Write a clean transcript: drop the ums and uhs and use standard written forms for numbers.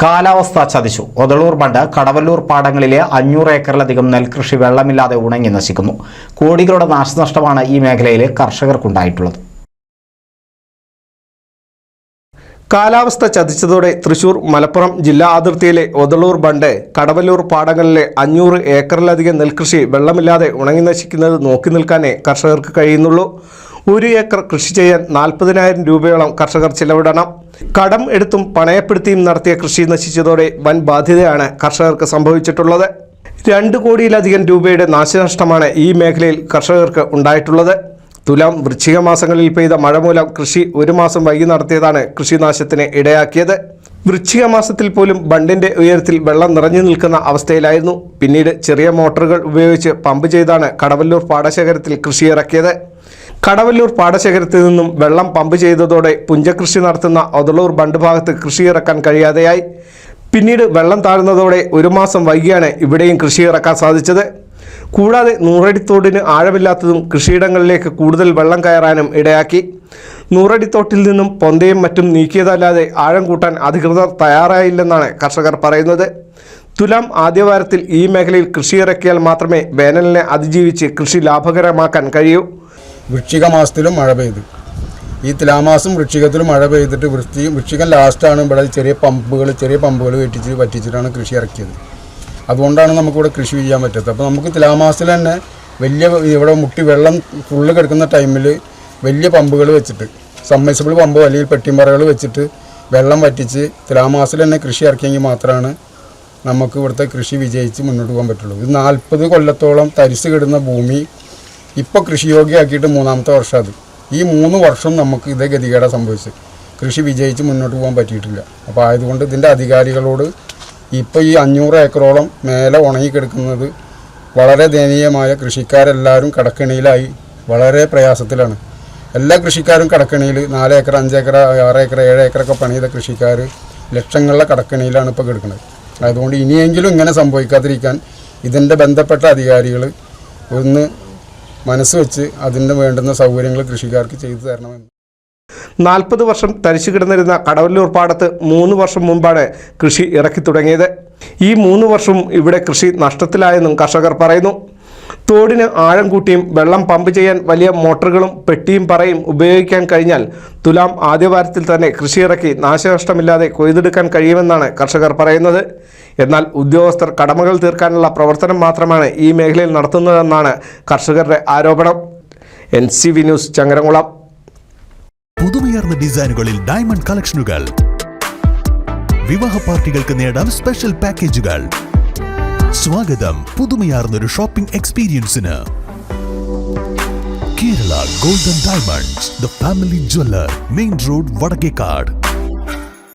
കാലാവസ്ഥ ചതിച്ചു. ഒതളൂർ ബണ്ട്, കടവല്ലൂർ പാടങ്ങളിലെ 500 ഏക്കറിലധികം നെൽകൃഷി വെള്ളമില്ലാതെ ഉണങ്ങി നശിക്കുന്നു. കോടികളുടെ നാശനഷ്ടമാണ് ഈ മേഖലയിലെ കർഷകർക്കുണ്ടായിട്ടുള്ളത്. കാലാവസ്ഥ ചതിച്ചതോടെ തൃശൂർ, മലപ്പുറം ജില്ലാ അതിർത്തിയിലെ ഒതളൂർ ബണ്ട്, കടവല്ലൂർ പാടങ്ങളിലെ 500 ഏക്കറിലധികം നെൽകൃഷി വെള്ളമില്ലാതെ ഉണങ്ങി നശിക്കുന്നത് നോക്കി നിൽക്കാനേ കർഷകർക്ക് കഴിയുന്നുള്ളൂ. 1 ഏക്കർ കൃഷി ചെയ്യാൻ 40,000 രൂപയോളം കർഷകർ ചിലവിടണം. കടം എടുത്തും പണയപ്പെടുത്തിയും നടത്തിയ കൃഷി നശിച്ചതോടെ വൻ ബാധ്യതയാണ് കർഷകർക്ക് സംഭവിച്ചിട്ടുള്ളത്. 2 കോടിയിലധികം രൂപയുടെ നാശനഷ്ടമാണ് ഈ മേഖലയിൽ കർഷകർക്ക് ഉണ്ടായിട്ടുള്ളത്. തുലാം, വൃശ്ചിക മാസങ്ങളിൽ പെയ്ത മഴ മൂലം കൃഷി 1 മാസം വൈകി നടത്തിയതാണ് കൃഷിനാശത്തിന് ഇടയാക്കിയത്. വൃശ്ചിക മാസത്തിൽ പോലും ബണ്ടിന്റെ ഉയരത്തിൽ വെള്ളം നിറഞ്ഞു നിൽക്കുന്ന അവസ്ഥയിലായിരുന്നു. പിന്നീട് ചെറിയ മോട്ടോറുകൾ ഉപയോഗിച്ച് പമ്പ് ചെയ്താണ് കടവല്ലൂർ പാടശേഖരത്തിൽ കൃഷി ഇറക്കിയത്. കടവല്ലൂർ പാടശേഖരത്തിൽ നിന്നും വെള്ളം പമ്പ് ചെയ്തതോടെ പുഞ്ചകൃഷി നടത്തുന്ന ഒതളൂർ ബണ്ട് ഭാഗത്ത് കൃഷി ഇറക്കാൻ കഴിയാതെയായി. പിന്നീട് വെള്ളം താഴ്ന്നതോടെ 1 മാസം വൈകിയാണ് ഇവിടെയും കൃഷി ഇറക്കാൻ സാധിച്ചത്. കൂടാതെ 100 അടി തോടിന് ആഴമില്ലാത്തതും കൃഷിയിടങ്ങളിലേക്ക് കൂടുതൽ വെള്ളം കയറാനും ഇടയാക്കി. 100 അടി തോട്ടിൽ നിന്നും പൊന്തയും മറ്റും നീക്കിയതല്ലാതെ ആഴം കൂട്ടാൻ അധികൃതർ തയ്യാറായില്ലെന്നാണ് കർഷകർ പറയുന്നത്. തുലാം ആദ്യവാരത്തിൽ ഈ മേഖലയിൽ കൃഷി ഇറക്കിയാൽ മാത്രമേ വേനലിനെ അതിജീവിച്ച് കൃഷി ലാഭകരമാക്കാൻ കഴിയൂ. വൃശ്ചിക മാസത്തിലും മഴ പെയ്തു. ഈ തുലാമാസം വൃശ്ചികത്തിലും മഴ പെയ്തിട്ട് വൃശ്ചികം ലാസ്റ്റാണ് ഇവിടെ ചെറിയ പമ്പുകൾ പറ്റിച്ചിട്ടാണ് കൃഷി ഇറക്കിയത്. അതുകൊണ്ടാണ് നമുക്കിവിടെ കൃഷി ചെയ്യാൻ പറ്റാത്തത്. അപ്പോൾ നമുക്ക് തുലാമാസത്തിൽ തന്നെ ഇവിടെ മുട്ടി വെള്ളം ഫുള്ള് കിടക്കുന്ന ടൈമിൽ വലിയ പമ്പുകൾ വെച്ചിട്ട്, സബ്മേഴ്സിബിൾ പമ്പ് അല്ലെങ്കിൽ പെട്ടിമ്പറകൾ വെച്ചിട്ട് വെള്ളം വറ്റിച്ച് തുലാമാസത്തിൽ തന്നെ കൃഷി ഇറക്കിയെങ്കിൽ മാത്രമാണ് നമുക്ക് ഇവിടുത്തെ കൃഷി വിജയിച്ച് മുന്നോട്ട് പോകാൻ പറ്റുള്ളൂ. ഇത് 40 കൊല്ലത്തോളം തരിച്ച് കിടന്ന ഭൂമി ഇപ്പോൾ കൃഷിയോഗ്യമാക്കിയിട്ട് 3ാമത്തെ വർഷം അത്. ഈ 3 വർഷം നമുക്ക് ഇതേ ഗതികേടാണ് സംഭവിച്ചത്. കൃഷി വിജയിച്ച് മുന്നോട്ട് പോകാൻ പറ്റിയിട്ടില്ല. അപ്പോൾ ആയതുകൊണ്ട് ഇതിൻ്റെ അധികാരികളോട് ഇപ്പോൾ ഈ 500 ഏക്കറോളം മേലെ ഉണങ്ങിക്കിടക്കുന്നത് വളരെ ദയനീയമായ, കൃഷിക്കാരെല്ലാവരും കടക്കെണിയിലായി വളരെ പ്രയാസത്തിലാണ്. എല്ലാ കൃഷിക്കാരും കടക്കെണിയിൽ 4 ഏക്കർ, 5 ഏക്കർ, 6 ഏക്കർ, 7 ഏക്കറൊക്കെ പണി ചെയ്ത കൃഷിക്കാർ ലക്ഷങ്ങളുടെ കടക്കെണിയിലാണ് ഇപ്പോൾ കിടക്കുന്നത്. അതുകൊണ്ട് ഇനിയെങ്കിലും ഇങ്ങനെ സംഭവിക്കാതിരിക്കാൻ ഇതിൻ്റെ ബന്ധപ്പെട്ട അധികാരികൾ ഒന്ന് മനസ്സ് വെച്ച് അതിൻ്റെ വേണ്ടുന്ന സൗകര്യങ്ങൾ കൃഷിക്കാർക്ക് ചെയ്തു തരണമെന്ന്. 40 വർഷം തരിച്ചു കിടന്നിരുന്ന കടവല്ലൂർ പാടത്ത് 3 വർഷം മുമ്പാണ് കൃഷി ഇറക്കി തുടങ്ങിയത്. ഈ 3 വർഷവും ഇവിടെ കൃഷി നഷ്ടത്തിലായെന്നും കർഷകർ പറയുന്നു. തോടിന് ആഴം കൂട്ടിയും വെള്ളം പമ്പ് ചെയ്യാൻ വലിയ മോട്ടോറുകളും പെട്ടിയും പറയും ഉപയോഗിക്കാൻ കഴിഞ്ഞാൽ തുലാം ആദ്യവാരത്തിൽ തന്നെ കൃഷി ഇറക്കി നാശനഷ്ടമില്ലാതെ കൊയ്തെടുക്കാൻ കഴിയുമെന്നാണ് കർഷകർ പറയുന്നത്. എന്നാൽ ഉദ്യോഗസ്ഥർ കടമകൾ തീർക്കാനുള്ള പ്രവർത്തനം മാത്രമാണ് ഈ മേഖലയിൽ നടത്തുന്നതെന്നാണ് കർഷകരുടെ ആരോപണം. NCV news, Changaramkulam. പുതുമയാർന്ന ഡിസൈനുകളിൽ ഡയമണ്ട് കളക്ഷനുകൾ, വിവാഹ പാർട്ടികൾക്ക് നേടാൻ സ്പെഷ്യൽ പാക്കേജുകൾ. സ്വാഗതം പുതുമയാർന്നൊരു ഷോപ്പിംഗ് എക്സ്പീരിയൻസിന്. Kerala golden diamonds, the family jeweller, main road, Vadakkekad.